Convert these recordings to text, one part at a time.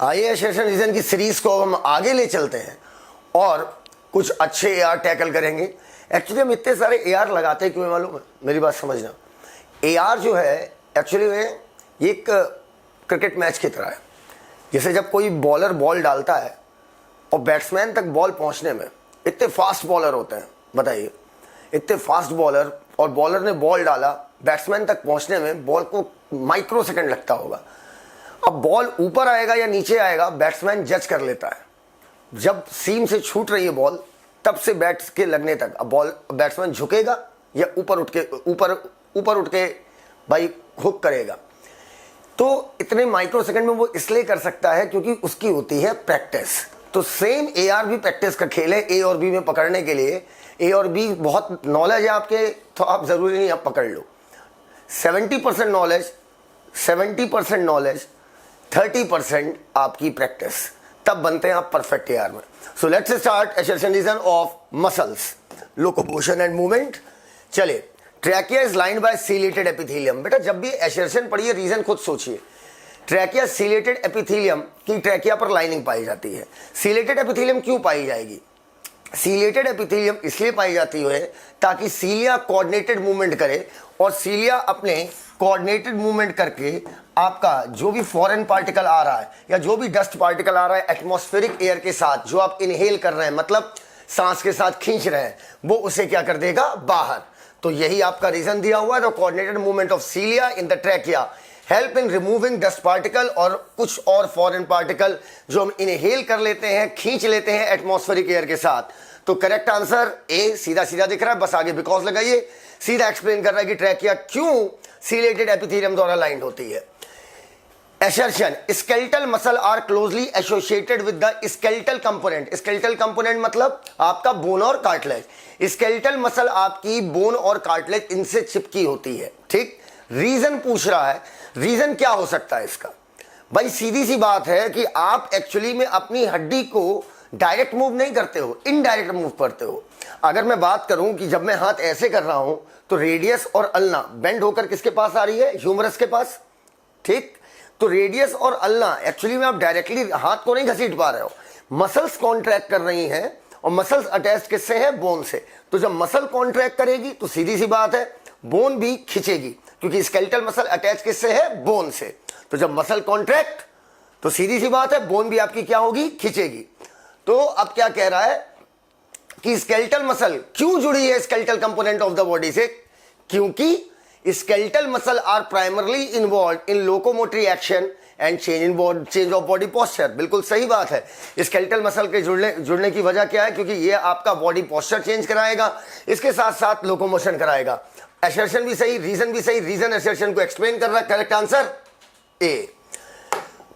आइए assertion reason की series को हम आगे ले चलते हैं और कुछ अच्छे एआर टैकल करेंगे। एक्चुअली हम इतने सारे एआर लगाते हैं क्यों मालूम है? मेरी बात समझना। एआर जो है एक्चुअली में एक क्रिकेट मैच की तरह है। जैसे जब कोई बॉलर बॉल डालता है और बैट्समैन तक बॉल पहुंचने में इतने फास्ट बॉलर होते हैं, बताइए इतने फास्ट बॉलर, और बॉलर ने बॉल डाला, बैट्समैन तक पहुंचने में बॉल को माइक्रो सेकंड लगता होगा। अब बॉल ऊपर आएगा या नीचे आएगा बैट्समैन जज कर लेता है। जब सीम से छूट रही है बॉल तब से बैट के लगने तक अब बॉल बैट्समैन झुकेगा या ऊपर उठ के भाई हुक करेगा। तो इतने माइक्रो सेकंड में वो इसलिए कर सकता है क्योंकि उसकी होती है प्रैक्टिस। तो सेम एआर भी प्रैक्टिस का खेल है। ए और बी में पकड़ने के लिए ए और बी बहुत नॉलेज है आपके, तो आप जरूरी नहीं आप पकड़ लो। 70% नॉलेज, 70% नॉलेज, 30% आपकी प्रैक्टिस, तब बनते हैं आप परफेक्ट एआर में। So let's start assertion reason of muscles, locomotion and movement. चलिए, trachea is lined by ciliated epithelium. बेटा जब भी एसेशन पढ़िए रीजन खुद सोचिए। ट्रैकिया सीलेटेड एपिथेलियम की ट्रैकिया पर लाइनिंग पाई जाती है। सीलेटेड एपिथेलियम क्यों पाई जाएगी? सीलेटेड एपिथेलियम इसलिए पाई जाती है ताकि सीलिया कोऑर्डिनेटेड मूवमेंट करे, और सीलिया अपने कोऑर्डिनेटेड मूवमेंट करके आपका जो भी फॉरेन पार्टिकल आ रहा है या जो भी डस्ट पार्टिकल आ रहा है एटमॉस्फेरिक एयर के साथ, जो आप इनहेल कर रहे हैं मतलब सांस के साथ खींच रहे हैं, वो उसे क्या कर देगा? बाहर। तो यही आपका रीजन दिया हुआ है। The coordinated movement of सीलिया in the trachea help in removing dust particle और कुछ और फॉरेन पार्टिकल जो हम इनहेल कर लेते हैं, खींच लेते हैं एटमॉस्फेरिक एयर के साथ। तो करेक्ट आंसर ए सीधा सीधा दिख रहा है, बस आगे बिकॉज लगाइए। सीधा एक्सप्लेन कर रहा है कि ट्रैकिया क्यों सीलेटेड एपिथेलियम द्वारा लाइंड होती है। Assertion: skeletal muscle are closely associated with the skeletal component. Skeletal component मतलब आपका बोन और कार्टिलेज। स्केलेटल मसल आपकी बोन और कार्टिलेज इनसे चिपकी होती है। ठीक, रीजन पूछ रहा है, रीजन क्या हो सकता है इसका? भाई सीधी सी बात है कि आप एक्चुअली में अपनी हड्डी को डायरेक्ट मूव नहीं करते हो, इनडायरेक्ट मूव करते हो। अगर मैं बात करूं कि जब मैं हाथ ऐसे कर रहा हूं तो रेडियस और अल्ना बेंड होकर किसके पास आ रही है? ह्यूमरस के पास। ठीक, तो रेडियस और अल्ना एक्चुअली में आप डायरेक्टली हाथ को नहीं घसीट पा रहे हो, मसल्स कॉन्ट्रैक्ट कर रही हैं और मसल्स अटैच किससे है? बोन से। तो जब मसल कॉन्ट्रैक्ट करेगी तो सीधी सी बात है बोन भी खींचेगी, क्योंकि स्केलेटल मसल अटैच किससे है? बोन से। तो जब मसल कॉन्ट्रैक्ट तो सीधी सी बात है बोन भी आपकी क्या होगी? खींचेगी। तो अब क्या कह रहा है कि स्केलेटल मसल क्यों जुड़ी है skeletal component of the body से? क्योंकि skeletal muscle are primarily involved in locomotory action and change of body posture। बिल्कुल सही बात है। skeletal muscle के जुड़ने की वजह क्या है? क्योंकि ये आपका बॉडी पोस्चर चेंज कराएगा, इसके साथ साथ लोकोमोशन कराएगा। assertion भी सही, रीजन भी सही, रीजन assertion को एक्सप्लेन कर रहा है। Correct answer A.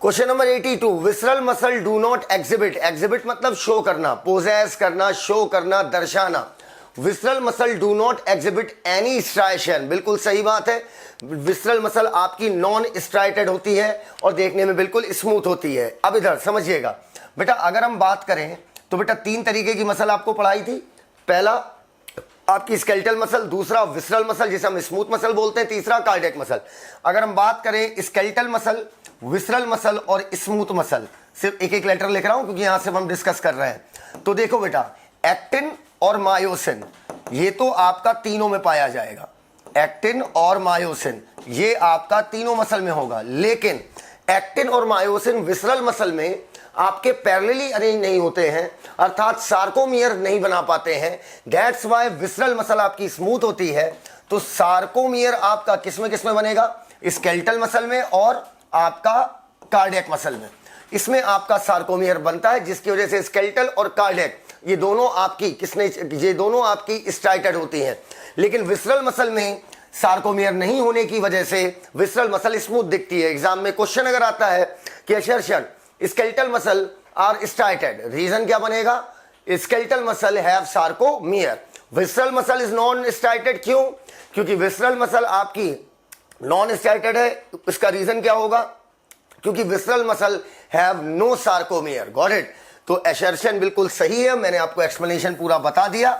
Question number 82, visceral muscle do not exhibit. Exhibit मतलब शो करना, पोजेस करना, शो करना, दर्शाना। Visceral muscle do not exhibit any striation. बिल्कुल सही बात है। विसरल मसल आपकी नॉन स्ट्राइटेड होती है और देखने में बिल्कुल स्मूथ होती है। अब इधर समझिएगा बेटा, अगर हम बात करें तो बेटा 3 तरीके की मसल आपको पढ़ाई थी। पहला आपकी स्केलेटल मसल, दूसरा विसरल मसल जिसे हम स्मूथ मसल बोलते हैं, तीसरा कार्डियक मसल। अगर हम बात करें स्केलेटल मसल, विसरल मसल और स्मूथ मसल, सिर्फ एक एक लेटर लिख रहा हूं क्योंकि यहां से हम डिस्कस कर रहे हैं। तो देखो बेटा, एक्टिन और मायोसिन ये तो आपका तीनों में पाया जाएगा। एक्टिन और मायोसिन ये आपका तीनों मसल में होगा, लेकिन एक्टिन और मायोसिन विसरल मसल में आपके पैरेलली अरेंज नहीं होते हैं, अर्थात सार्कोमियर नहीं बना पाते हैं। दैट्स व्हाई विसरल मसल आपकी स्मूथ होती है। तो सार्कोमियर आपका किसमें बनेगा? स्केलेटल मसल में और आपका कार्डियक मसल में। इसमें आपका सार्कोमियर बनता है, जिसकी वजह से स्केलेटल और कार्डियक ये दोनों आपकी स्ट्राइटेड होती हैं। लेकिन विसरल मसल में सार्कोमियर नहीं होने की वजह से विसरल मसल स्मूथ दिखती है। एग्जाम में क्वेश्चन अगर आता है कि assertion skeletal muscle are striated, reason क्या बनेगा? Skeletal muscle have sarcomere, visceral muscle is non striated. क्यों? क्योंकि विसरल मसल आपकी नॉन स्ट्राइटेड है। इसका रीजन क्या होगा? क्योंकि visceral muscle have no sarcomere. Got it? तो असर्शन बिल्कुल सही है। मैंने आपको एक्सप्लेनेशन पूरा बता दिया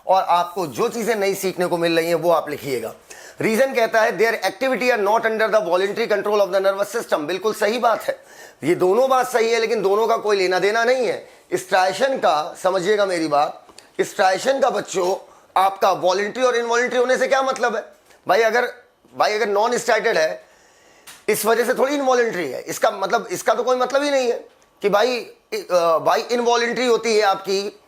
और आपको जो चीजें नई सीखने को मिल रही हैं वो आप लिखिएगा। रीजन कहता है their activity are not under the voluntary control of the nervous system. बिल्कुल सही बात है, ये दोनों बात सही है, लेकिन दोनों का कोई लेना देना नहीं है। स्ट्राइशन का, समझिएगा मेरी बात, स्ट्राइशन का बच्चों आपका वॉलंटरी और इनवॉलंटरी होने से क्या मतलब है? भाई अगर नॉन स्टार्टेड है इस वजह से थोड़ी इनवॉलंटरी है, इसका मतलब, इसका तो कोई मतलब ही नहीं है कि भाई इनवॉलंटरी होती है आपकी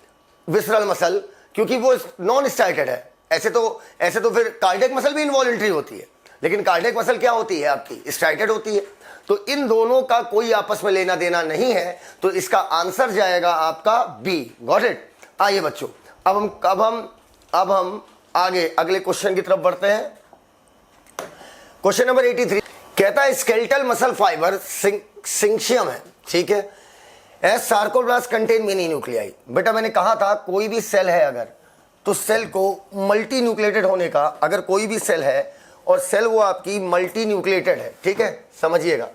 विसरल मसल क्योंकि वो नॉन स्टार्टेड है। ऐसे तो फिर कार्डियक मसल भी इनवॉलंटरी होती है, लेकिन कार्डियक मसल क्या होती है आपकी? स्टार्टेड होती है। तो इन दोनों का कोई आपस में लेना देना नहीं है, तो इसका आंसर जाएगा आपका बी। Got it? आइए बच्चों, अब हम आगे अगले क्वेश्चन की तरफ बढ़ते हैं। क्वेश्चन नंबर 83 कहता है स्केलेटल मसल फाइबर सिंशियम है, ठीक है, एज सार्कोब्लास्ट कंटेन मेनी न्यूक्लियाई। बेटा मैंने कहा था कोई भी सेल है अगर, तो सेल को मल्टी न्यूक्लिएटेड होने का, अगर कोई भी सेल है और सेल वो आपकी मल्टी न्यूक्लिएटेड है, ठीक है, समझिएगा,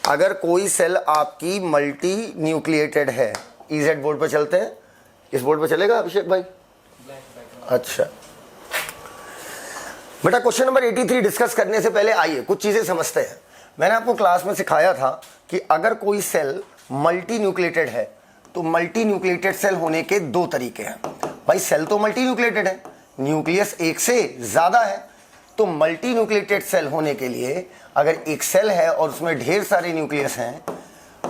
अगर कोई सेल आपकी मल्टी न्यूक्लिएटेड है, इजेड बोर्ड पर चलते हैं, इस बोर्ड पर चलेगा अभिषेक भाई? अच्छा बेटा क्वेश्चन नंबर 83 डिस्कस करने से पहले आइए कुछ चीजें समझते हैं। मैंने आपको क्लास में सिखाया था कि अगर कोई सेल मल्टी न्यूक्लिएटेड है तो मल्टी न्यूक्लिएटेड सेल होने के दो तरीके हैं। भाई सेल तो मल्टी न्यूक्लिएटेड है, न्यूक्लियस एक से ज्यादा है, तो मल्टी न्यूक्लिएटेड सेल होने के लिए अगर एक सेल है और उसमें ढेर सारे न्यूक्लियस हैं,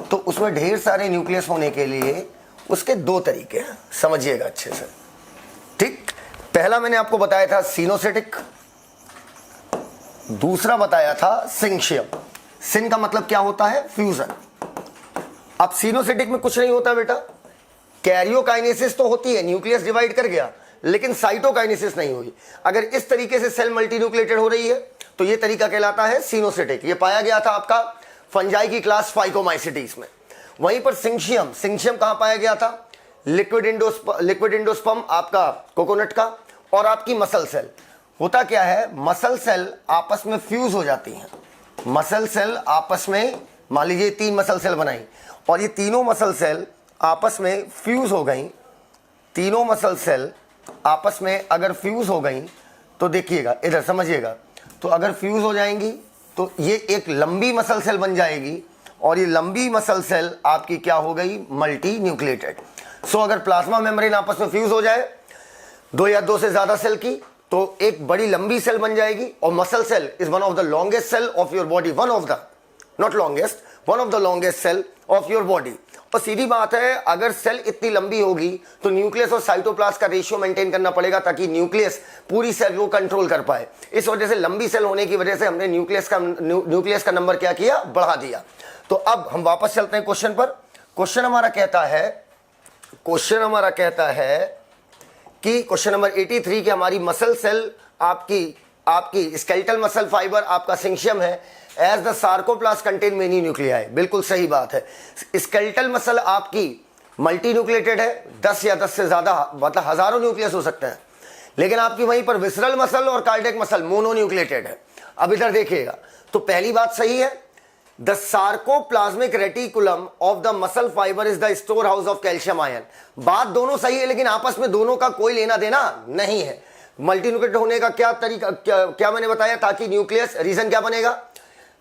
तो उसमें ढेर सारे न्यूक्लियस होने के लिए उसके दो तरीके हैं, समझिएगा अच्छे से, ठीक। पहला मैंने आपको बताया था सिनोसिटिक, दूसरा बताया था सिंशियम। सिन का मतलब क्या होता है? फ्यूजन। अब सिनोसिटिक में कुछ नहीं होता बेटा, कैरियोकाइनेसिस तो होती है, न्यूक्लियस डिवाइड कर गया, लेकिन साइटोकाइनेसिस नहीं हुई। अगर इस तरीके से सेल मल्टी न्यूक्लिएटेड हो रही है तो यह तरीका कहलाता है सिनोसिटिक। यह पाया गया था आपका फंजाई की क्लास फाइकोमाइसिटीज में। वहीं पर सिंशियम कहां पाया गया था? लिक्विड इंडोस्पर्म आपका कोकोनट का, और आपकी मसल सेल। होता क्या है, मसल सेल आपस में फ्यूज हो जाती हैं। मसल सेल आपस में, मान लीजिए 3 मसल सेल बनाई और ये तीनों मसल सेल आपस में फ्यूज हो गई। तीनों मसल सेल आपस में अगर फ्यूज हो गई तो देखिएगा इधर समझिएगा, तो अगर फ्यूज हो जाएंगी तो ये एक लंबी मसल सेल बन जाएगी, और ये लंबी मसल सेल आपकी क्या हो गई? Multi nucleated. सो अगर प्लाज्मा मेम्ब्रेन आपस में फ्यूज हो जाए, दो या दो से ज्यादा सेल की, तो एक बड़ी लंबी सेल बन जाएगी। और muscle cell is one of the longest cell of your body, one of the longest cell of your body. और सीधी बात है, अगर सेल इतनी लंबी होगी तो न्यूक्लियस और साइटोप्लाज्म का रेशियो मेंटेन करना पड़ेगा ताकि न्यूक्लियस पूरी सेल को कंट्रोल कर पाए। इस वजह से लंबी सेल होने की वजह से हमने न्यूक्लियस का नंबर क्या किया? बढ़ा दिया। तो अब हम वापस चलते हैं क्वेश्चन पर। क्वेश्चन हमारा कहता है कि क्वेश्चन नंबर 83 की हमारी मसल सेल आपकी स्केलेटल मसल फाइबर आपका सिंशियम है, as the sarcoplast contain many nuclei. बिल्कुल सही बात है। स्केलेटल मसल आपकी मल्टी न्यूक्लिएटेड है, 10 या 10 से ज्यादा, मतलब हजारों न्यूक्लियस हो सकते हैं, लेकिन आपकी वहीं पर विसरल मसल और कार्डियक मसल मोनो न्यूक्लिएटेड है। अब इधर देखिएगा, तो पहली बात सही है, the sarcoplasmic reticulum of the muscle fibre is the storehouse of calcium ion. बात दोनों सही है, लेकिन आपस में दोनों का कोई लेना देना नहीं है। मल्टी न्यूक्लिएटेड होने का क्या तरीका, क्या मैंने बताया? ताकि न्यूक्लियस, रीजन क्या बनेगा?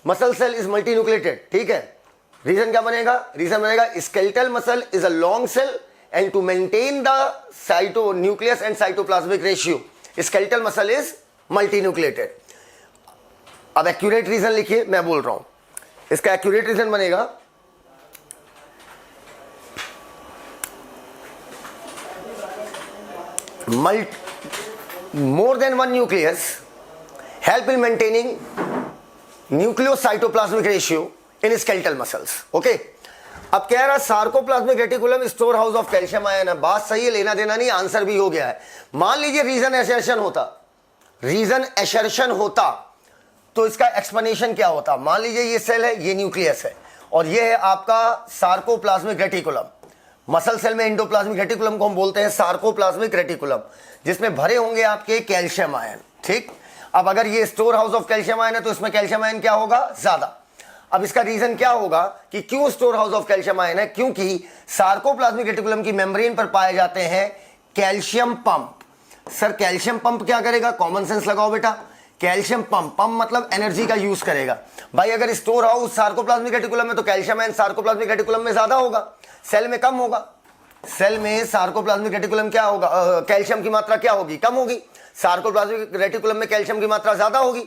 Muscle cell is multinucleated, ठीक है। रीजन क्या बनेगा? रीजन बनेगा skeletal muscle is a long cell and to maintain the cyto nucleus and cytoplasmic ratio skeletal muscle is multinucleated. अब एक्यूरेट रीजन लिखिए, मैं बोल रहा हूं, इसका एक्यूरेट रीजन बनेगा more than one nucleus help in maintaining nucleocytoplasmic ratio in skeletal muscles. Okay? अब कह रहा sarcoplasmic reticulum store house of calcium ion है। बात सही है, लेना देना नहीं, आंसर भी हो गया है। मान लीजिए रीजन एसर्शन होता तो इसका एक्सप्लेनेशन क्या होता? मान लीजिए ये सेल है, ये न्यूक्लियस है, और ये है आपका सार्कोप्लाज्मिक रेटिकुलम। मसल सेल में एंडोप्लाज्मिक रेटिकुलम को हम बोलते हैं सार्कोप्लाज्मिक रेटिकुलम, जिसमें भरे होंगे आपके कैल्शियम आयन, ठीक। अब अगर ये store house of calcium ion है तो इसमें कैल्शियम आयन क्या होगा? ज्यादा। अब इसका रीजन क्या होगा कि क्यों store house of calcium ion है? क्योंकि सार्कोप्लाज्मिक रेटिकुलम की मेम्ब्रेन पर पाए जाते हैं calcium pump. Sir calcium pump क्या करेगा? कॉमन सेंस लगाओ बेटा। कैल्शियम पंप, पंप मतलब एनर्जी का यूज करेगा। भाई अगर स्टोर हाउस सार्कोप्लाज्मिक रेटिकुलम में तो कैल्शियम आयन सार्कोप्लाज्मिक रेटिकुलम में ज्यादा होगा, सेल में कम होगा। सेल में सार्कोप्लाज्मिक रेटिकुलम क्या होगा, कैल्शियम की मात्रा क्या होगी, कम होगी। सार्कोप्लाज्मिक रेटिकुलम में कैल्शियम की मात्रा ज्यादा होगी।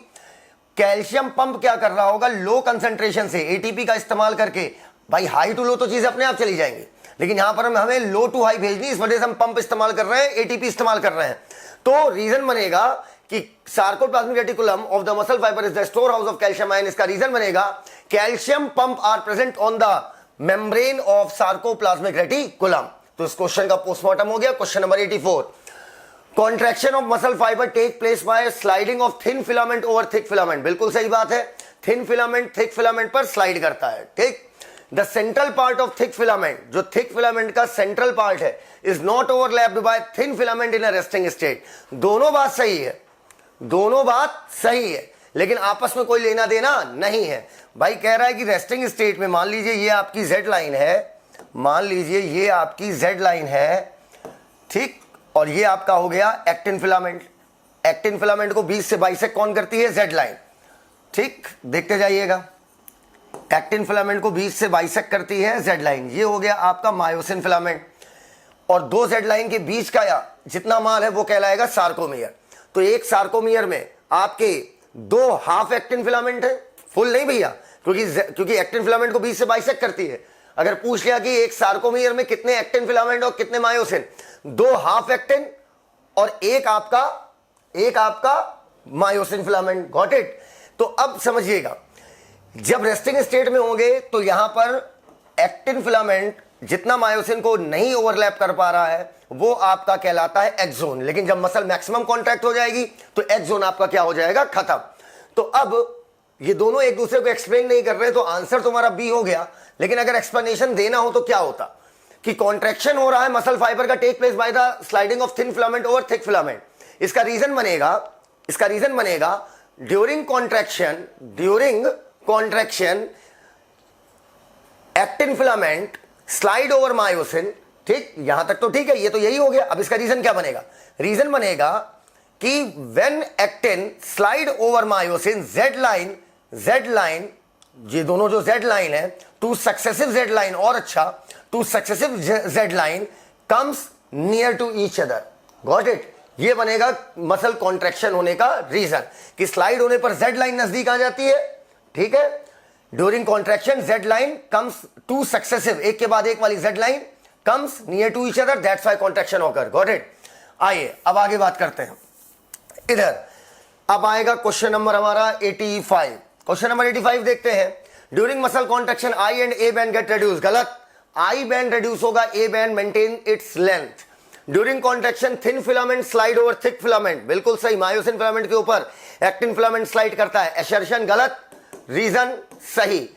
कैल्शियम पंप क्या कर रहा होगा, लो कंसंट्रेशन से एटीपी का इस्तेमाल करके, भाई हाई टू लो तो चीज अपने आप चली जाएंगी, लेकिन यहां पर हमें लो टू हाई भेजनी, इस वजह से हम पंप इस्तेमाल कर रहे हैं, एटीपी इस्तेमाल कर रहे हैं। तो रीजन बनेगा कि sarcoplasmic reticulum of the muscle fibre is the storehouse of calcium ion. इसका रीजन बनेगा calcium pump are present on the membrane of sarcoplasmic reticulum. तो इस क्वेश्चन का पोस्टमार्टम हो गया। Question number 84, contraction of muscle fibre take place by sliding of thin filament over thick filament. बिल्कुल सही बात है, थिन फिलामेंट थिक फिलामेंट पर स्लाइड करता है। ठीक, the central part of thick filament, जो थिक फिलामेंट का सेंट्रल पार्ट है, is not overlapped by thin filament in a resting state. दोनों बात सही है, दोनों बात सही है, लेकिन आपस में कोई लेना देना नहीं है। भाई कह रहा है कि रेस्टिंग स्टेट में मान लीजिए ये आपकी जेड लाइन है, मान लीजिए ये आपकी जेड लाइन है, ठीक, और ये आपका हो गया एक्टिन फिलामेंट। एक्टिन फिलामेंट को बीच से बाइसेक्ट कौन करती है, जेड लाइन। ठीक, देखते जाइएगा, एक्टिन फिलामेंट को बीच से बाइसेक्ट करती है जेड लाइन। ये हो गया आपका मायोसिन फिलामेंट, और दो जेड लाइन के बीच का या जितना माल है वो कहलाएगा सार्कोमियर। तो एक सार्कोमियर में आपके दो हाफ एक्टिन फिलामेंट है, फुल नहीं भैया, क्योंकि एक्टिन फिलामेंट को बीच से बाइसेक्ट करती है। अगर पूछ लिया कि एक सार्कोमियर में कितने एक्टिन फिलामेंट और कितने मायोसिन, दो हाफ एक्टिन और एक आपका मायोसिन फिलामेंट। Got it. तो अब समझिएगा, जब रेस्टिंग स्टेट में होंगे तो यहां पर एक्टिन फिलामेंट जितना मायोसिन को नहीं ओवरलैप कर पा रहा है वो आपका कहलाता है एक्स जोन, लेकिन जब मसल मैक्सिमम कॉन्ट्रैक्ट हो जाएगी तो एक्स जोन आपका क्या हो जाएगा, खत्म। तो अब ये दोनों एक दूसरे को एक्सप्लेन नहीं कर रहे, तो आंसर तुम्हारा बी हो गया। लेकिन अगर एक्सप्लेनेशन देना हो तो क्या होता कि कॉन्ट्रैक्शन हो रहा है मसल फाइबर का, take place by the sliding of thin filament over thick filament. इसका रीजन बनेगा during contraction actin filament slide over myosin. ठीक, यहां तक तो ठीक है, ये तो यही हो गया। अब इसका रीजन क्या बनेगा, रीजन बनेगा कि when actin slide over myosin, Z line, ये दोनों जो जेड लाइन है, टू सक्सेसिव जेड लाइन, और अच्छा, two successive Z line comes near to each other. Got it. ये बनेगा मसल कॉन्ट्रैक्शन होने का रीजन कि स्लाइड होने पर जेड लाइन नजदीक आ जाती है। ठीक है, during contraction Z line comes to successive, एक के बाद एक वाली Z line comes near to each other, that's why contraction occur. Got it. आइए अब आगे बात करते हैं। इधर अब आएगा क्वेश्चन नंबर हमारा 85। क्वेश्चन नंबर 85 देखते हैं। During muscle contraction I and A band get reduce. गलत, आई बैंड रिड्यूस होगा, A band maintain its length. During contraction thin filament slide over thick filament. बिल्कुल सही, मायोसिन फिलामेंट के ऊपर actin filament slide करता है। एसर्शन गलत, reason सही।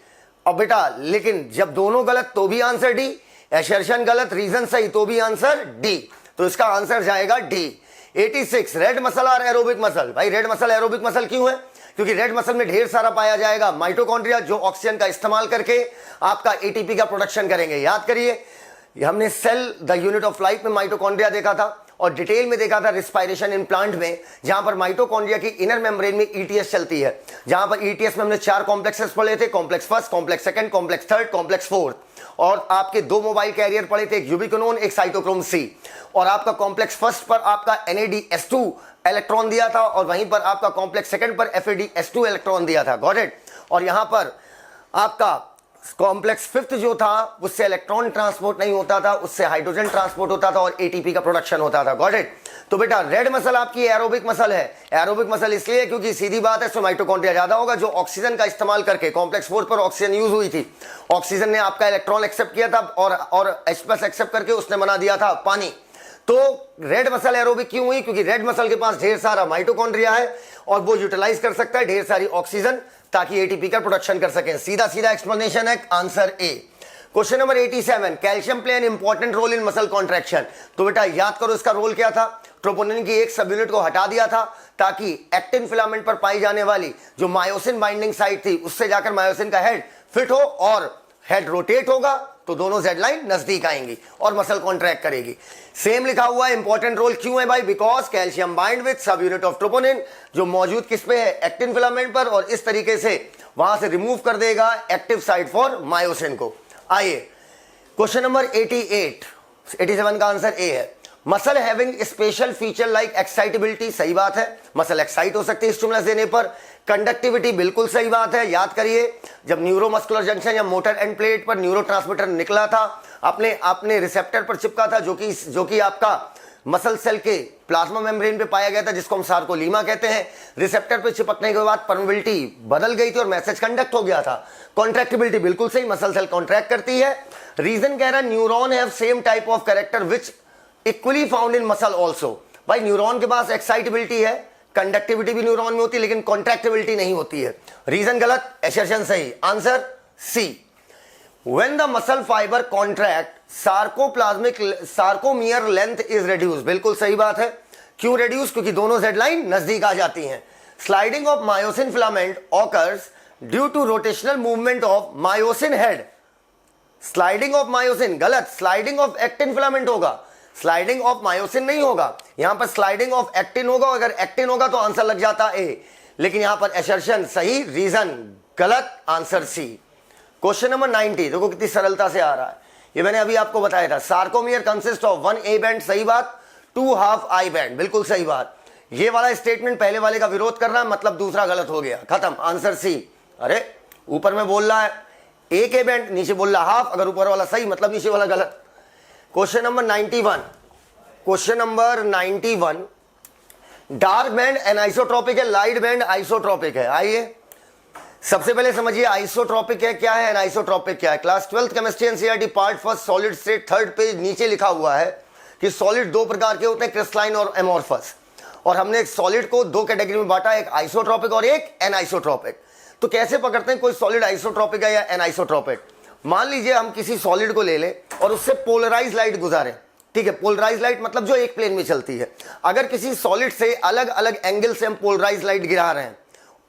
अब बेटा लेकिन जब दोनों गलत तो भी आंसर डी, एसर्शन गलत रीजन सही तो भी आंसर डी, तो इसका आंसर जाएगा डी। 86, रेड मसल और एरोबिक मसल। भाई रेड मसल एरोबिक मसल क्यों है, क्योंकि रेड मसल में ढेर सारा पाया जाएगा माइटोकॉन्ड्रिया, जो ऑक्सीजन का इस्तेमाल करके आपका एटीपी का प्रोडक्शन करेंगे। याद करिए, हमने cell the unit of life में माइटोकॉन्ड्रिया देखा था, और डिटेल में देखा था रिस्पायरेशन इन प्लांट में, जहां पर माइटोकॉन्ड्रिया की इनर मेम्ब्रेन में ईटीएस चलती है, जहां पर ईटीएस में हमने 4 कॉम्प्लेक्सेस पढ़े थे, complex first, complex second, complex third, complex fourth, और आपके 2 मोबाइल कैरियर पढ़े थे, एक यूबिक्विनोन, एक साइटोक्रोम सी। और आपका कॉम्प्लेक्स फर्स्ट पर आपका NADH2 इलेक्ट्रॉन दिया था, और वहीं पर आपका कॉम्प्लेक्स सेकंड पर FADH2 इलेक्ट्रॉन दिया था। Got it. और यहां पर आपका कॉम्प्लेक्स फिफ्थ जो था उससे इलेक्ट्रॉन ट्रांसपोर्ट नहीं होता था, उससे हाइड्रोजन ट्रांसपोर्ट होता था और एटीपी का प्रोडक्शन होता था। Got it. तो बेटा रेड मसल आपकी एरोबिक मसल है। एरोबिक मसल इसलिए क्योंकि सीधी बात है, इसमें माइटोकॉन्ड्रिया ज्यादा होगा, जो ऑक्सीजन का इस्तेमाल करके, कॉम्प्लेक्स 4 पर ऑक्सीजन यूज हुई थी, ऑक्सीजन ने आपका इलेक्ट्रॉन एक्सेप्ट किया था और H+ एक्सेप्ट करके उसने बना दिया था पानी। तो रेड मसल एरोबिक क्यों हुई, क्योंकि रेड मसल के पास ढेर सारा माइटोकॉन्ड्रिया है और वो यूटिलाइज कर सकता है ढेर सारी ऑक्सीजन, ताकि एटीपी का प्रोडक्शन कर सके। सीधा सीधा एक्सप्लेनेशन है, answer A. Question number 87, calcium play an important role in muscle contraction. तो बेटा याद करो इसका रोल क्या था, ट्रोपोनिन की एक सब यूनिट को हटा दिया था ताकि एक्टिन फिलामेंट पर पाई जाने वाली जो मायोसिन बाइंडिंग साइट थी उससे जाकर मायोसिन का हेड फिट हो, और हेड रोटेट होगा तो दोनों जेड लाइन नजदीक आएंगी और मसल कॉन्ट्रैक्ट करेगी। सेम लिखा हुआ है, इंपॉर्टेंट रोल क्यों है भाई? बिकॉज कैल्शियम बाइंड विद सब यूनिट ऑफ ट्रोपोनिन, जो मौजूद किस पे है? एक्टिन फिलामेंट पर, और इस तरीके से वहां से रिमूव कर देगा एक्टिव साइट फॉर मायोसिन को। आइए क्वेश्चन नंबर 87 का आंसर ए है। Muscle having special feature like excitability, सही बात है, मसल एक्साइट हो सकती है स्टिमुलस देने पर। कंडक्टिविटी, बिल्कुल सही बात है। याद करिए जब न्यूरोमस्कुलर जंक्शन या मोटर एंड प्लेट पर न्यूरोट्रांसमीटर निकला था, अपने रिसेप्टर पर चिपका था, जो कि आपका मसल सेल के प्लाज्मा मेम्ब्रेन पे पाया गया था, जिसको हम सार्कोलीमा कहते हैं। रिसेप्टर पे चिपकने के बाद परमेबिलिटी बदल गई थी और मैसेज कंडक्ट हो गया था। कॉन्ट्रैक्टिबिलिटी, बिल्कुल सही, मसल सेल कॉन्ट्रैक्ट करती है। रीजन कह रहा है neuron have same type of character which equally found in muscle also. भाई न्यूरॉन के पास एक्साइटेबिलिटी है, कंडक्टिविटी भी न्यूरॉन में होती है, लेकिन कॉन्ट्रैक्टिबिलिटी नहीं होती है। रीजन गलत, एसर्शन सही, answer C. When the muscle fiber contract, sarcomere length is reduced, बिल्कुल सही बात है। क्यों reduce? क्योंकि दोनों Z लाइन नजदीक आ जाती हैं। Sliding of myosin filament occurs due to rotational movement of myosin head. Sliding of myosin गलत, sliding of actin filament होगा, sliding of myosin नहीं होगा। यहां पर sliding of actin होगा, अगर actin होगा तो आंसर लग जाता A, लेकिन यहां पर assertion सही, रीजन गलत, आंसर C। क्वेश्चन नंबर 90, देखो कितनी सरलता से आ रहा है, ये मैंने अभी आपको बताया था। Sarcomere consist of 1 A band, सही बात, 2 हाफ I बैंड, बिल्कुल सही बात। ये वाला स्टेटमेंट पहले वाले का विरोध कर रहा है, मतलब दूसरा गलत हो गया, खत्म, आंसर सी। अरे ऊपर में बोल रहा है एक A बैंड, नीचे बोल रहा हाफ, अगर ऊपर वाला सही मतलब नीचे वाला गलत। Question number 91, dark band anisotropic है, लाइट बैंड आइसोट्रॉपिक है। आइए सबसे पहले समझिए आइसोट्रॉपिक है क्या है, एनाइसोट्रॉपिक क्या है। Class 12 chemistry NCERT part first solid state, 3rd page, नीचे लिखा हुआ है कि सॉलिड 2 प्रकार के होते हैं, क्रिस्टलाइन और एमोर्फस, और हमने एक सॉलिड को 2 कैटेगरी में बांटा, एक आइसोट्रॉपिक और एक एनाइसोट्रॉपिक। तो कैसे पकड़ते हैं कोई सॉलिड आइसोट्रॉपिक है या एनाइसोट्रॉपिक? मान लीजिए हम किसी सॉलिड को ले लें और उससे पोलराइज लाइट गुजारें, ठीक है, पोलराइज लाइट मतलब जो एक प्लेन में चलती है। अगर किसी सॉलिड से अलग अलग एंगल से हम पोलराइज लाइट गिरा रहे हैं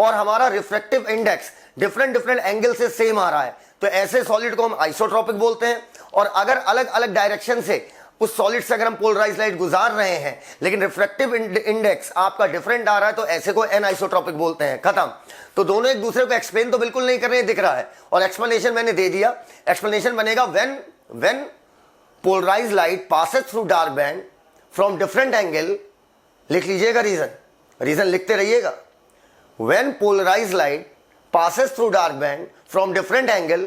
और हमारा रिफ्रैक्टिव इंडेक्स डिफरेंट एंगल से सेम आ रहा है, तो ऐसे सॉलिड को हम आइसोट्रॉपिक बोलते हैं। और अगर अलग अलग डायरेक्शन से उस सॉलिड से अगर हम पोलराइज लाइट गुजार रहे हैं लेकिन रिफ्रैक्टिव इंडेक्स आपका डिफरेंट आ रहा है, तो ऐसे को एनाइसोट्रॉपिक बोलते हैं, खत्म। तो दोनों एक दूसरे को एक्सप्लेन तो बिल्कुल नहीं कर रहे हैं, दिख रहा है, और एक्सप्लेनेशन मैंने दे दिया। एक्सप्लेनेशन बनेगा when polarise light passes through dark band from different angle, लिख लीजिएगा रीजन लिखते रहिएगा। When polarized light passes through dark band from different angle,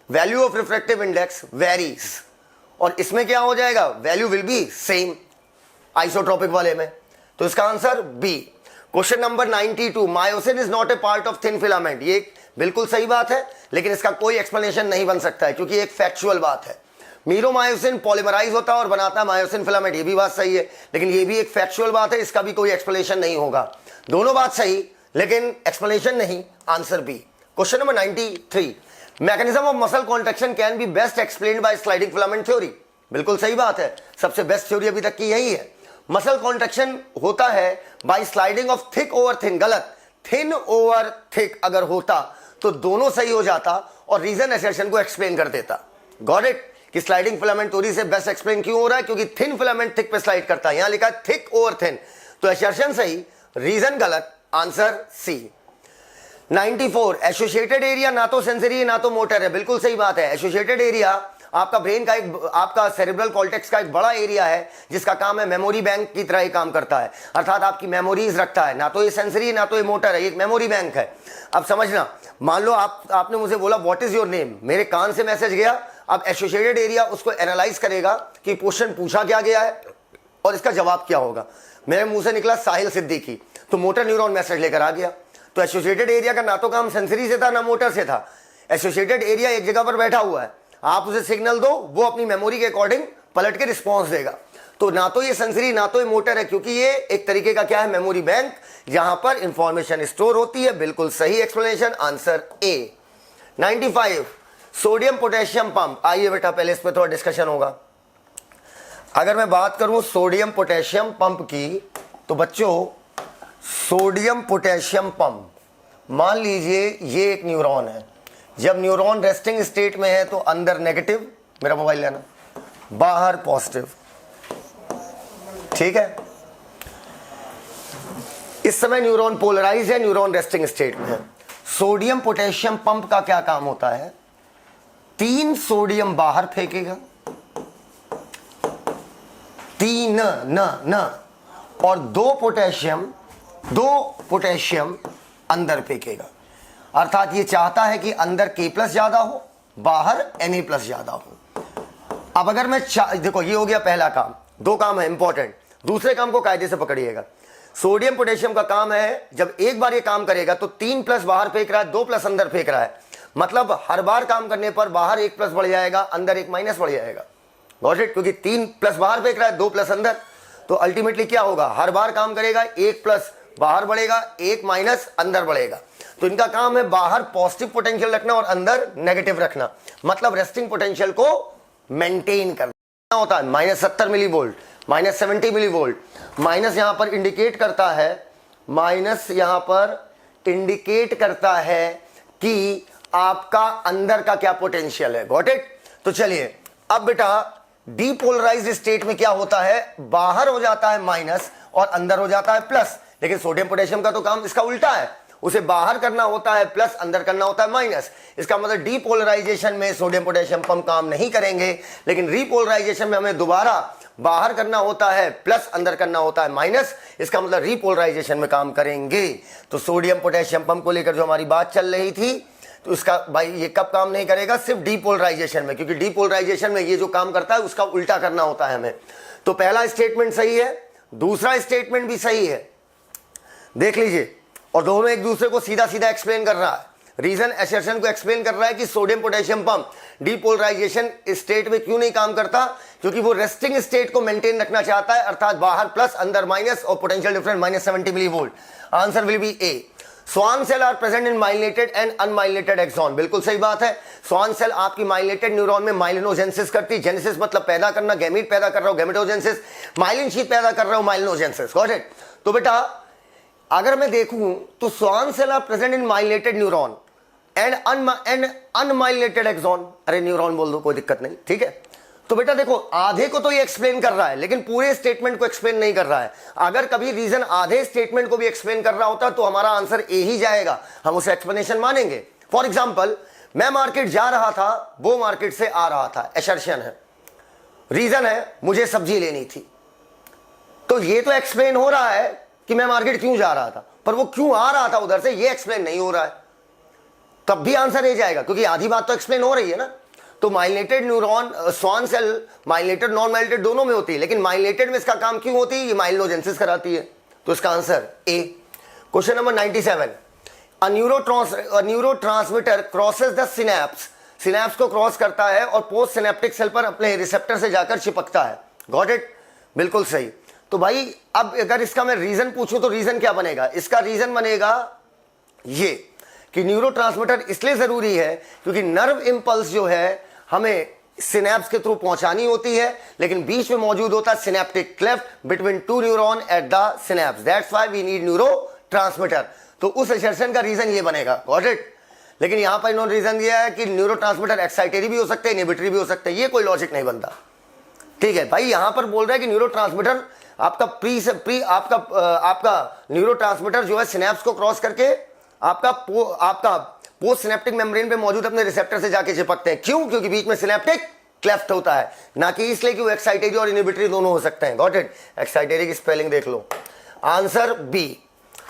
value of refractive index varies. और इसमें क्या हो जाएगा? Value will be same, isotropic वाले में। तो इसका answer B. Question number 92, myosin is not a part of thin filament, ये बिल्कुल सही बात है, लेकिन इसका कोई एक्सप्लेनेशन नहीं बन सकता है क्योंकि एक फैक्चुअल बात है। मीरोमायोसिन पॉलीमराइज होता है और बनाता है मायोसिन फिलामेंट, ये भी बात सही है, लेकिन ये भी एक फैक्चुअल बात है, इसका भी कोई एक्सप्लेनेशन नहीं होगा। दोनों बात सही लेकिन एक्सप्लेनेशन नहीं, answer B. Question number 93, mechanism of muscle contraction can be best explained by sliding filament theory, बिल्कुल सही बात है, सबसे बेस्ट थ्योरी अभी तक की यही है। मसल कॉन्ट्रैक्शन होता है by sliding of thick over thin, गलत, थिन ओवर थिक अगर होता तो दोनों सही हो जाता और रीजन असर्शन को एक्सप्लेन कर देता। गॉट इट, कि स्लाइडिंग फिलामेंट थ्योरी से बेस्ट एक्सप्लेन क्यों हो रहा है? क्योंकि थिन फिलामेंट थिक पे स्लाइड करता है, यहां लिखा है थिक ओवर थिन, तो असर्शन सही, रीजन गलत, आंसर सी। 94, एसोसिएटेड एरिया ना तो सेंसरी है ना तो मोटर है, बिल्कुल सही बात है। एसोसिएटेड एरिया आपका ब्रेन का आपका सेरेब्रल कॉर्टेक्स का एक बड़ा एरिया है जिसका काम है मेमोरी बैंक की तरह ही काम करता है, अर्थात आपकी मेमोरीज रखता है। ना तो ये सेंसरी ना तो ये मोटर है, एक मेमोरी बैंक है। अब समझना, मान लो आपने मुझे बोला व्हाट इज योर नेम, मेरे कान से मैसेज गया, अब एसोसिएटेड एरिया उसको एनालाइज करेगा कि क्वेश्चन पूछा क्या गया है और इसका जवाब क्या होगा। मेरे मुंह से निकला साहिल सिद्दीकी, तो मोटर न्यूरॉन मैसेज लेकर आ गया। तो एसोसिएटेड एरिया का ना तो काम सेंसरी से था ना मोटर से था। एसोसिएटेड एरिया एक जगह पर बैठा हुआ है, आप उसे सिग्नल दो, वो अपनी मेमोरी के अकॉर्डिंग पलट के रिस्पॉन्स देगा। तो ना तो ये सेंसरी ना तो ये मोटर है, क्योंकि ये एक तरीके का क्या है, मेमोरी बैंक, जहां पर इंफॉर्मेशन स्टोर होती है। बिल्कुल सही explanation, answer A. 95, sodium potassium pump. आइए बेटा पहले इस पर थोड़ा डिस्कशन होगा। अगर मैं बात करूं सोडियम पोटेशियम पंप की, तो बच्चों सोडियम पोटेशियम पंप, मान लीजिए ये एक न्यूरॉन है। जब न्यूरॉन रेस्टिंग स्टेट में है तो अंदर नेगेटिव, मेरा मोबाइल लेना, बाहर पॉजिटिव, ठीक है। इस समय न्यूरॉन पोलराइज है, न्यूरॉन रेस्टिंग स्टेट में है। सोडियम पोटेशियम पंप का क्या काम होता है, 3 सोडियम बाहर फेंकेगा, 3 न और 2 पोटेशियम अंदर फेंकेगा। अर्थात ये चाहता है कि अंदर K+ ज्यादा हो, बाहर Na+ ज्यादा हो। अब अगर मैं देखो, ये हो गया पहला काम। 2 काम है इंपॉर्टेंट, दूसरे काम को कायदे से पकड़िएगा। सोडियम पोटेशियम का काम है, जब एक बार ये काम करेगा तो 3+ बाहर फेंक रहा है, 2+ अंदर फेंक रहा है। मतलब हर बार काम करने पर बाहर 1+ बढ़ जाएगा, अंदर 1- बढ़ जाएगा। Got it? क्योंकि 3+ बाहर फेंक रहा है, 2+ अंदर, तो अल्टीमेटली क्या होगा, हर बार काम करेगा 1+ बाहर बढ़ेगा, 1- अंदर बढ़ेगा। तो इनका काम है बाहर पॉजिटिव पोटेंशियल रखना और अंदर नेगेटिव रखना, मतलब रेस्टिंग पोटेंशियल को मेंटेन करना होता है। -70 मिलीवोल्ट, -70 मिलीवोल्ट, माइनस यहां पर इंडिकेट करता है, माइनस यहां पर इंडिकेट करता है कि आपका अंदर का क्या पोटेंशियल है। Got it? तो चलिए अब बेटा, डीपोलराइज्ड स्टेट में क्या होता है, बाहर हो जाता है माइनस और अंदर हो जाता है प्लस। लेकिन सोडियम पोटेशियम का तो काम इसका उल्टा है, उसे बाहर करना होता है प्लस, अंदर करना होता है माइनस। इसका मतलब डीपोलराइजेशन में सोडियम पोटेशियम पंप काम नहीं करेंगे, लेकिन रीपोलराइजेशन में हमें दोबारा बाहर करना होता है प्लस, अंदर करना होता है माइनस। इसका मतलब रीपोलराइजेशन में काम करेंगे। तो सोडियम पोटेशियम पंप को लेकर जो हमारी बात चल रही थी, तो इसका भाई ये कब काम नहीं करेगा, सिर्फ डीपोलराइजेशन में, क्योंकि डीपोलराइजेशन में ये जो काम करता है उसका उल्टा करना होता है हमें। तो पहला स्टेटमेंट सही है, दूसरा स्टेटमेंट भी सही है, देख लीजिए। और दोनों एक दूसरे को सीधा सीधा एक्सप्लेन कर रहा है। रीजन असर्शन को एक्सप्लेन कर रहा है कि sodium potassium pump depolarisation state में क्यों नहीं काम करता, क्योंकि वो रेस्टिंग स्टेट को मेंटेन रखना चाहता है, अर्थात बाहर प्लस अंदर माइनस और potential difference -70 millivolt. Answer will be A. Schwann cell are present in myelinated and unmyelinated axon. बिल्कुल सही बात है। स्वान सेल आपकी माइलिनेटेड न्यूरॉन में माइलिनोजेनेसिस करती है। जेनेसिस मतलब पैदा करना, गैमीट पैदा कर रहा हो गैमेटोजेनेसिस, माइलिन शीथ पैदा कर रहा हो माइलिनोजेनेसिस। Got it? तो बेटा अगर मैं देखूं तो Schwann cell are present in myelinated neuron and unmyelinated axon. अरे न्यूरॉन बोल दो, कोई दिक्कत नहीं, ठीक है। तो बेटा देखो, आधे को तो ये एक्सप्लेन कर रहा है, लेकिन पूरे स्टेटमेंट को एक्सप्लेन नहीं कर रहा है। अगर कभी रीजन आधे स्टेटमेंट को भी एक्सप्लेन कर रहा होता तो हमारा आंसर ए ही जाएगा, हम उसे एक्सप्लेनेशन मानेंगे। फॉर एग्जाम्पल, मैं मार्केट जा रहा था, वो मार्केट से आ रहा था, असर्शन है। रीजन है मुझे सब्जी लेनी थी, तो ये तो एक्सप्लेन हो रहा है कि मैं मार्केट क्यों जा रहा था, पर वो क्यों आ रहा था उधर से, ये एक्सप्लेन नहीं हो रहा है। तब भी आंसर ए जाएगा, क्योंकि आधी बात तो एक्सप्लेन हो रही है ना। तो myelinated neuron, Schwann cell myelinated non myelinated दोनों में होती है, लेकिन माइलिनेटेड में इसका काम क्यों होती है, ये माइलिनोजेनेसिस कराती है। तो इसका answer A. Question number 97, a neurotransmitter crosses the synapse. Synapse को क्रॉस करता है और पोस्ट सिनेप्टिक सेल पर अपने रिसेप्टर से जाकर चिपकता है। Got it? बिल्कुल सही। तो भाई अब अगर इसका मैं रीजन पूछूं तो रीजन क्या बनेगा, इसका रीजन बनेगा ये कि न्यूरोट्रांसमीटर इसलिए जरूरी है क्योंकि नर्व इंपल्स जो है हमें सिनेप्स के थ्रू पहुंचानी होती है, लेकिन बीच में मौजूद होता है synaptic cleft between 2 neuron at the synapse. That's why we need neurotransmitter. तो उस असर्शन का रीजन ये बनेगा। Got it? लेकिन यहां पर इन्होंने रीजन दिया है कि न्यूरोट्रांसमीटर एक्साइटरी भी हो सकते हैं, इनहिबिटरी भी हो सकते हैं। ये कोई लॉजिक नहीं बनता, ठीक है भाई। यहां पर बोल रहा है कि न्यूरोट्रांसमीटर आपका न्यूरोट्रांसमीटर जो है सिनेप्स को क्रॉस करके आपका पोस्ट सिनेप्टिक मेम्ब्रेन पे मौजूद अपने रिसेप्टर से जाके चिपकते हैं। क्यों? क्योंकि बीच में सिनेप्टिक क्लेफ्ट होता है, ना कि इसलिए कि वो एक्साइटरी और इनहिबिटरी दोनों हो सकते हैं। Got it? एक्साइटरी की स्पेलिंग देख लो। Answer B.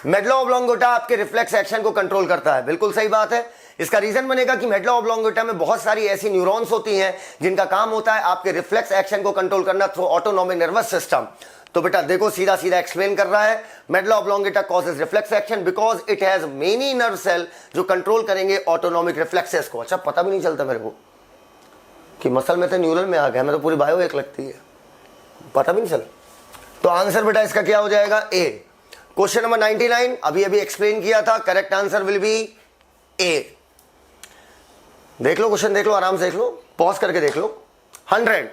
मेडुला ऑब्लोंगेटा आपके रिफ्लेक्स एक्शन को कंट्रोल करता है। बिल्कुल सही बात है। इसका रीजन बनेगा कि मेडुला ऑब्लोंगेटा में बहुत सारी ऐसी न्यूरॉन्स होती हैं जिनका काम होता है आपके रिफ्लेक्स एक्शन को कंट्रोल करना थ्रू ऑटोनॉमिक नर्वस सिस्टम। तो बेटा देखो, सीधा सीधा एक्सप्लेन कर रहा है, medulla oblongata causes reflex action because it has many nerve cell जो कंट्रोल करेंगे ऑटोनॉमिक रिफ्लेक्सेस को। अच्छा, पता भी नहीं चलता मेरे को कि मसल में तो न्यूरल में आ गया, मैं तो पूरी बायो एक लगती है, पता भी नहीं चला। तो आंसर बेटा इसका क्या हो जाएगा? ए। क्वेश्चन नंबर 99 अभी अभी एक्सप्लेन किया था, करेक्ट आंसर विल बी ए। देख लो क्वेश्चन, देख लो, आराम से देख लो, पॉज करके देख लो। 100,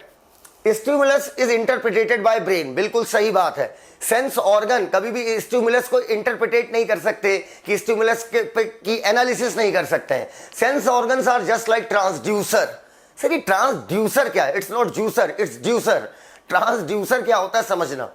stimulus is interpreted by brain. बिल्कुल सही बात है। सेंस ऑर्गन कभी भी स्टिमुलस को इंटरप्रिटेट नहीं कर सकते, कि स्टिमुलस की एनालिसिस नहीं कर सकते हैं। Sense organs are just like transducer. Sir ये ट्रांसड्यूसर क्या है? It's not juicer, it's ducer. Transducer क्या होता है समझना।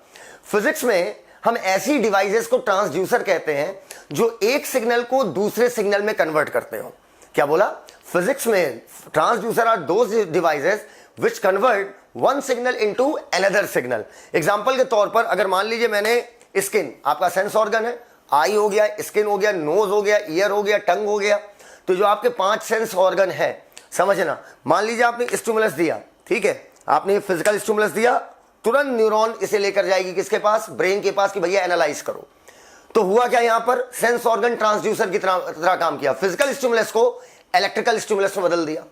फिजिक्स में हम ऐसी डिवाइसेस को ट्रांसड्यूसर कहते हैं जो एक सिग्नल को दूसरे सिग्नल में कन्वर्ट करते हो। क्या बोला? फिजिक्स में transducer are those devices which convert one signal into another signal. Example के तौर पर अगर मान लीजिए मैंने स्किन, आपका सेंस ऑर्गन है, आई हो गया, स्किन हो गया, नोज हो गया, ईयर हो गया, टंग हो गया, तो जो आपके 5 सेंस ऑर्गन है, समझना, मान लीजिए आपने स्टिमुलस दिया, ठीक है, आपने फिजिकल स्टिमुलस दिया, तुरंत न्यूरॉन इसे लेकर जाएगी किसके पास? ब्रेन के पास, कि भैया एनालाइज करो। तो हुआ क्या यहां पर? सेंस ऑर्गन ट्रांसड्यूसर की तरह काम किया, फिजिकल स्टिमुलस को इलेक्ट्रिकल स्टिमुलस में बदल दिया।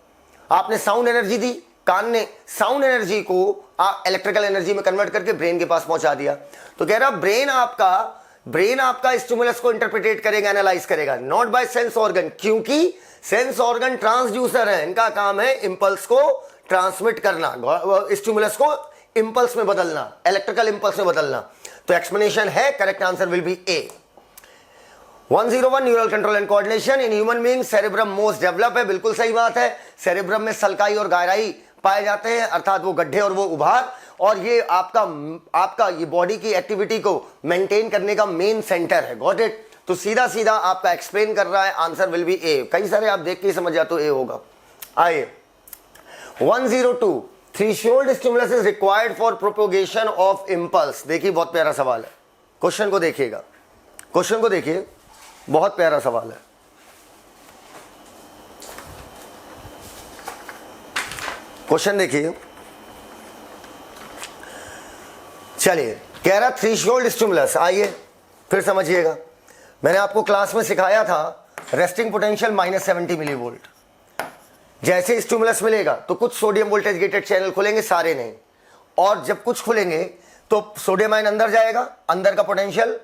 आपने साउंड एनर्जी दी, कान ने साउंड एनर्जी को इलेक्ट्रिकल एनर्जी में कन्वर्ट करके ब्रेन के पास पहुंचा दिया। तो कह रहा ब्रेन आपका स्टिमुलस को इंटरप्रिटेट करेगा, एनालाइज करेगा, नॉट बाय सेंस ऑर्गन, क्योंकि सेंस ऑर्गन ट्रांसड्यूसर है, इनका काम है इंपल्स को ट्रांसमिट करना, स्टिमुलस को इंपल्स में बदलना, इलेक्ट्रिकल इंपल्स में बदलना। तो एक्सप्लेनेशन है, correct answer will be A. 101 neural control and coordination in human being, cerebrum most develop है, बिल्कुल सही बात है। सेरेब्रम में सल्काई और गहराई पाए जाते हैं, अर्थात वो गड्ढे और वो उभार, और ये आपका ये बॉडी की एक्टिविटी को मेंटेन करने का मेन सेंटर है। Got it? तो सीधा सीधा आपका एक्सप्लेन कर रहा है, आंसर विल बी ए। कई सारे आप देख के ही समझ जाते हो ए होगा। आइए 102 threshold stimulus is required for propagation of impulse. देखिए बहुत प्यारा सवाल है, क्वेश्चन को देखिएगा, क्वेश्चन को देखिए, बहुत प्यारा सवाल है। क्वेश्चन देखिए, चलिए, कह रहा थ्रेशोल्ड स्टिमुलस, आइए फिर समझिएगा। मैंने आपको क्लास में सिखाया था रेस्टिंग पोटेंशियल -70 मिली वोल्ट। जैसे स्टिमुलस मिलेगा तो कुछ सोडियम वोल्टेज गेटेड चैनल खुलेंगे, सारे नहीं, और जब कुछ खुलेंगे तो सोडियम आयन अंदर जाएगा, अंदर का पोटेंशियल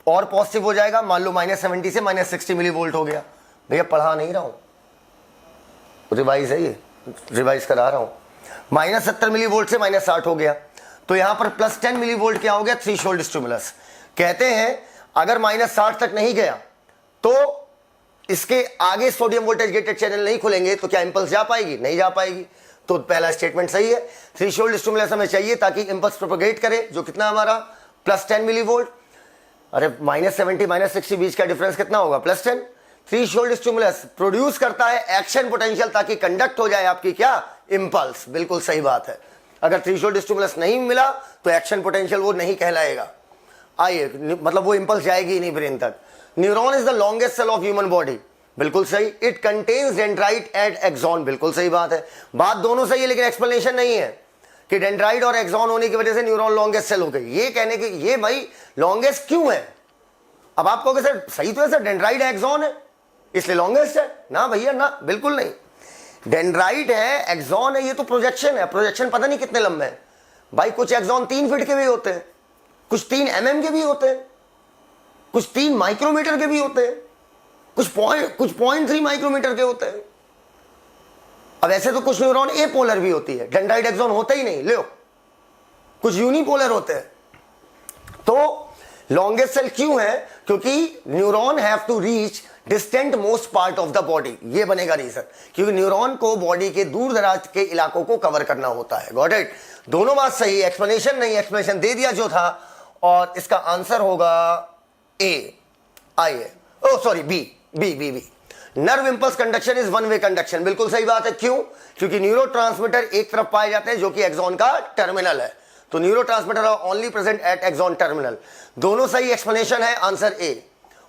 और पॉजिटिव हो जाएगा। मान लो -70 से -60 मिली वोल्ट हो गया। भैया पढ़ा नहीं रहा हूं, रिवाइज है, ये रिवाइज करा रहा हूं। -70 मिली वोल्ट से -60 हो गया, तो यहां पर +10 मिली वोल्ट क्या हो गया? Threshold stimulus. कहते हैं अगर -60 तक नहीं गया तो इसके आगे सोडियम वोल्टेज गेटेड चैनल नहीं खुलेंगे, तो क्या इंपल्स जा पाएगी? नहीं जा पाएगी। तो पहला स्टेटमेंट सही है, थ्रेशोल्ड स्टिमुलस हमें चाहिए ताकि इंपल्स प्रोपेगेट करे, जो कितना हमारा +10 मिली वोल्ट। अरे -70 -60 बीच का डिफरेंस कितना होगा? +10। थ्रेशोल्ड स्टिमुलस प्रोड्यूस करता है एक्शन पोटेंशियल ताकि कंडक्ट हो जाए आपकी क्या? इंपल्स। बिल्कुल सही बात है। अगर थ्रेशोल्ड स्टिमुलस नहीं मिला तो एक्शन पोटेंशियल वो नहीं कहलाएगा। आइए, मतलब वो इंपल्स जाएगी ही नहीं ब्रेन तक। Neuron is the longest cell of human body, बिल्कुल सही। It contains dendrite and axon, बिल्कुल सही बात है। बात दोनों सही है, लेकिन एक्सप्लेनेशन नहीं है कि डेंड्राइट और एक्सॉन होने की वजह से न्यूरॉन लॉन्गेस्ट सेल हो गई। ये कहने की, ये भाई लॉन्गेस्ट क्यों है? अब आप कहोगे सर सही तो है सर, डेंड्राइट एक्सॉन है इसलिए लॉन्गेस्ट है। ना भैया ना, बिल्कुल नहीं। डेंड्राइट है, एक्सॉन है, ये तो प्रोजेक्शन है। प्रोजेक्शन पता नहीं कितने लंबे हैं भाई। कुछ एक्सॉन 3 फीट के भी होते हैं, कुछ 3 mm के भी होते हैं, कुछ 3 माइक्रोमीटर के भी होते हैं, कुछ 0.3 माइक्रोमीटर के होते हैं। अब ऐसे तो कुछ न्यूरॉन ए पोलर भी होती है, डेंड्राइट एक्सॉन होता ही नहीं, लो कुछ यूनिपोलर होते हैं। तो लॉन्गेस्ट सेल क्यों है? क्योंकि neuron have to reach distant most part of the body, ये बनेगा रीजन, क्योंकि न्यूरॉन को बॉडी के दूर दराज के इलाकों को कवर करना होता है। Got it? दोनों बात सही, एक्सप्लेनेशन नहीं, एक्सप्लेनेशन दे दिया जो था, और इसका आंसर होगा ए। आइए, oh sorry, B B B B. Nerve impulse conduction is one way conduction, बिल्कुल सही बात है। क्यों? क्योंकि न्यूरोट्रांसमीटर एक तरफ पाए जाते हैं जो कि एक्सॉन का टर्मिनल है, तो neurotransmitter are only present at axon terminal. दोनों सही, एक्सप्लेनेशन है, answer A.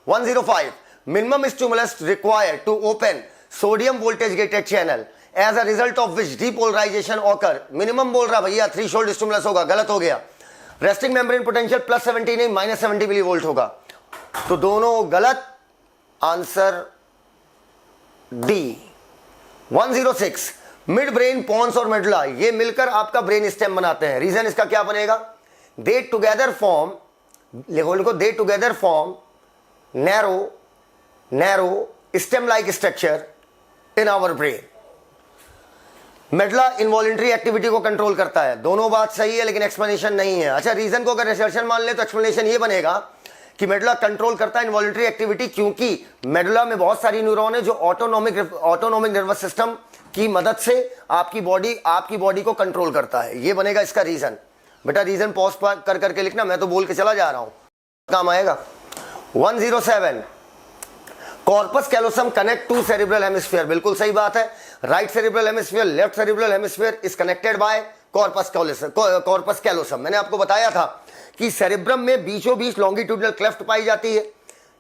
105 minimum stimulus required to open sodium voltage gated channel as a result of which depolarization occur। minimum बोल रहा भैया, थ्रेशोल्ड स्टिमुलस होगा, गलत हो गया। रेस्टिंग मेम्ब्रेन पोटेंशियल +70 नहीं -70 मिली वोल्ट होगा, तो दोनों गलत, answer D. 106 midbrain pons और मेडुला, ये मिलकर आपका ब्रेन स्टेम बनाते हैं। रीजन इसका क्या बनेगा? दे टुगेदर फॉर्म, लिखो दे together form narrow stem like structure in our brain। Medulla involuntary activity को कंट्रोल करता है। दोनों बात सही है, लेकिन एक्सप्लेनेशन नहीं है। अच्छा, रीजन को अगर रिसर्चर मान ले तो एक्सप्लेनेशन ये बनेगा कि मेडुला कंट्रोल करता है इनवॉलंटरी एक्टिविटी, क्योंकि मेडुला में बहुत सारी न्यूरॉन है जो ऑटोनॉमिक नर्वस सिस्टम की मदद से आपकी बॉडी को कंट्रोल करता है। ये बनेगा इसका रीजन। बेटा रीजन पॉज कर करके लिखना, मैं तो बोल के चला जा रहा हूं, काम आएगा। 107 corpus callosum connect to cerebral hemisphere, बिल्कुल सही बात है। Right cerebral hemisphere, left cerebral hemisphere is connected by corpus callosum. मैंने आपको बताया था कि सेरिब्रम में बीचों बीच लॉन्गिट्यूडनल क्लेफ्ट पाई जाती है,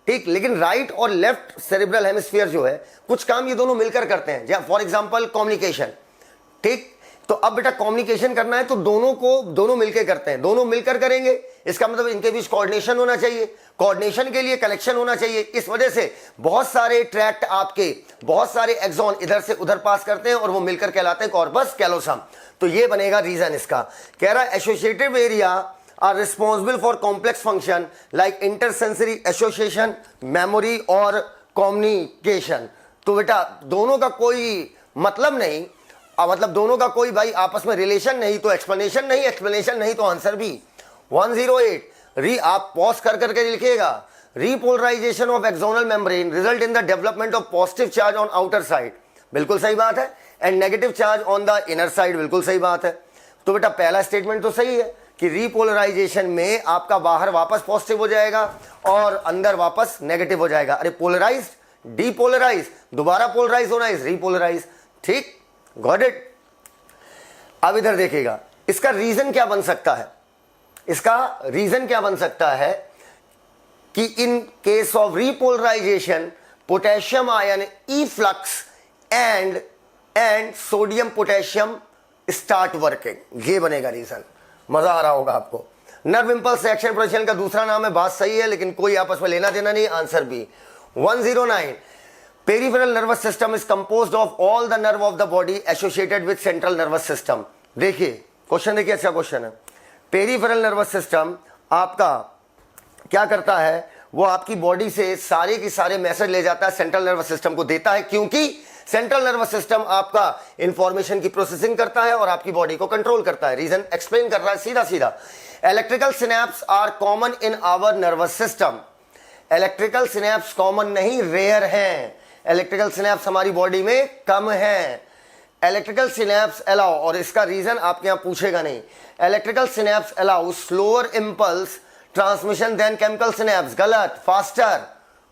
ठीक, लेकिन राइट और लेफ्ट सेरिब्रल हेमिस्फीयर जो है कुछ काम ये दोनों मिलकर करते हैं, फॉर एग्जांपल कम्युनिकेशन, ठीक। तो अब बेटा कम्युनिकेशन करना है तो दोनों मिलकर करते हैं, दोनों मिलकर करेंगे, इसका मतलब इनके बीच कोऑर्डिनेशन होना चाहिए, कोऑर्डिनेशन के लिए कनेक्शन होना चाहिए। इस वजह से बहुत सारे ट्रैक्ट आपके, बहुत सारे एक्सॉन इधर से उधर पास करते हैं और वो मिलकर कहलाते हैं कॉर्पस कैलोसम। तो ये बनेगा रीजन इसका। कह रहा है associative area are responsible for complex function like intersensory association, memory और कम्युनिकेशन। तो बेटा दोनों का कोई मतलब नहीं, मतलब दोनों का कोई भाई आपस में रिलेशन नहीं, तो एक्सप्लेनेशन नहीं, एक्सप्लेनेशन नहीं तो आंसर भी। 108 आप पॉज कर करके लिखिएगा, repolarisation of axonal membrane result in the development of positive charge on outer side, बिल्कुल सही बात है, and negative charge on the inner side, बिल्कुल सही बात है। तो बेटा पहला स्टेटमेंट तो सही है कि रीपोलराइजेशन में आपका बाहर वापस पॉजिटिव हो जाएगा और अंदर वापस नेगेटिव हो जाएगा। अरे पोलराइज, डीपोलराइज, दोबारा पोलराइज होना इज रीपोलराइज, ठीक, गॉट इट। अब इधर देखिएगा इसका रीजन क्या बन सकता है, इसका रीजन क्या बन सकता है कि in case of repolarisation potassium ion efflux and sodium potassium start working, ये बनेगा रीजन। मजा आ रहा होगा आपको। नर्व इंपल्स एक्शन पोटेंशियल का दूसरा नाम है, बात सही है, लेकिन कोई आपस में लेना देना नहीं, answer B. 109 peripheral nervous system is composed of all the nerve of the body associated with central nervous system. देखिए क्वेश्चन, देखिए अच्छा क्वेश्चन है। पेरिफेरल नर्वस सिस्टम आपका क्या करता है, वो आपकी बॉडी से सारे के सारे मैसेज ले जाता है, सेंट्रल नर्वस सिस्टम को देता है, क्योंकि सेंट्रल नर्वस सिस्टम आपका इंफॉर्मेशन की प्रोसेसिंग करता है और आपकी बॉडी को कंट्रोल करता है। रीजन एक्सप्लेन कर रहा है सीधा सीधा। Electrical synapse are common in our nervous system. Electrical synapse common नहीं, रेयर हैं। इलेक्ट्रिकल सिनेप्स हमारी बॉडी में कम है। इलेक्ट्रिकल सिनेप्स अलाउ, और इसका रीजन आपके यहां पूछेगा नहीं, electrical synapse allow slower impulse transmission than chemical synapse, गलत,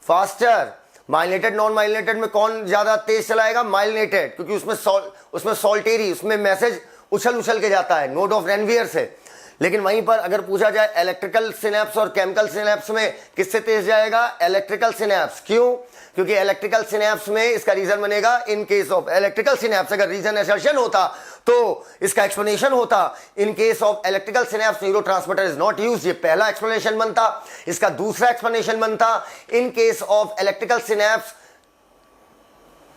फास्टर। माइलिनेटेड नॉन माइलिनेटेड में कौन ज्यादा तेज चलाएगा, माइलिनेटेड, क्योंकि उसमें सॉल्टेरी, उसमें मैसेज उछल के जाता है, नोड ऑफ रेनवियर से। लेकिन वहीं पर अगर पूछा जाए इलेक्ट्रिकल सिनेप्स और केमिकल सिनेप्स में किससे तेज जाएगा, इलेक्ट्रिकल सिनेप्स। क्यों, क्योंकि इलेक्ट्रिकल सिनेप्स में इसका रीजन बनेगा in case of electrical synapse, अगर रीजन असर्शन होता तो इसका एक्सप्लेनेशन होता in case of electrical synapse neurotransmitter is not used, ये पहला एक्सप्लेनेशन बनता। इसका दूसरा एक्सप्लेनेशन बनता in case of electrical synapse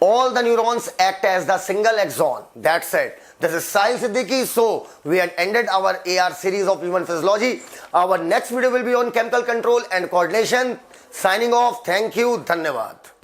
all the neurons act as the single axon. That's it. This is Sahil Siddiqui. So we had ended our AR series of human physiology. Our next video will be on chemical control and coordination. Signing off. Thank you. Dhanyavad.